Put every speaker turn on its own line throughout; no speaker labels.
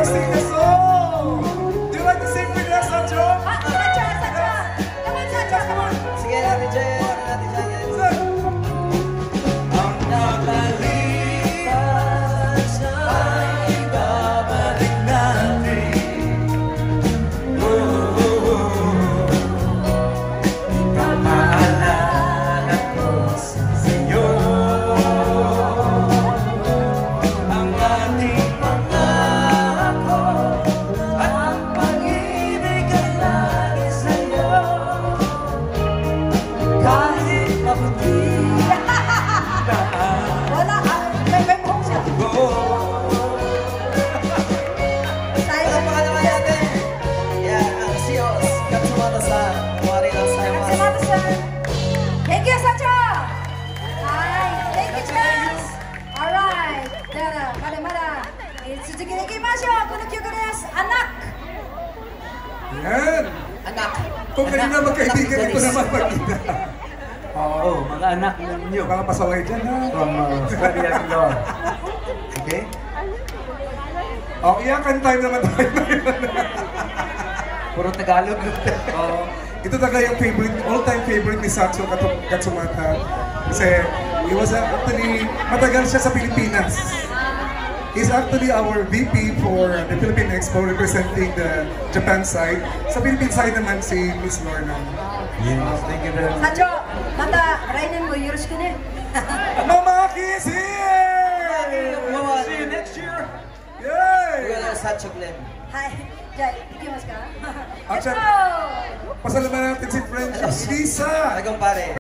sing a song. Do you like to sing with us, Sancho?
Sancho! Come on, Sancho, come on!
Sige natin dyan.
Ang nakalipas ay babalik natin. Pamaalala ko sa'yo ang ating pangako at ang pag-ibig ay lagi sa'yo kahit mabuti.
Wala, may buhok siya. Tayo
Ang pangalawa natin. Yan, ang Sios. Katsumata-san.
Katsumata-san. Thank you, Sancho! Hi, thank you, Chance! Alright, mada-mada. Suzuki de ikimashou! Kono kyoku desu, Anak!
Yan!
Anak.
Kung kanina magkaibigan, ito naman magkita.
Oo, mga anak ninyo.
Mga pasaway dyan, ha?
From Korean law.
Okay? Oh, iyakan time naman tayo.
Puro Tagalog.
Oh, ito talaga yung favorite, all-time favorite ni Sancho Katsumata. Kasi, he was actually, matagal siya sa Pilipinas. He's actually our VP for the Philippine Expo representing the Japan side. Sa Philippine side naman si Miss Lorna.
Yes, thank you very much.
Sancho, mata, rainin mo, yoroshiku ne.
Mamaki is here!
See you next year.
Yay!
Sancho Glenn.
Hi, Jai, ikimasu ka?
At
Let's
siya-
go!
Pasalamatan natin si Friendship Lisa!
Talagang pare.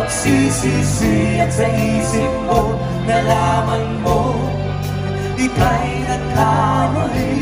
Pagsisisi at sa isip mo, nalaman mo, ika'y nagkamali.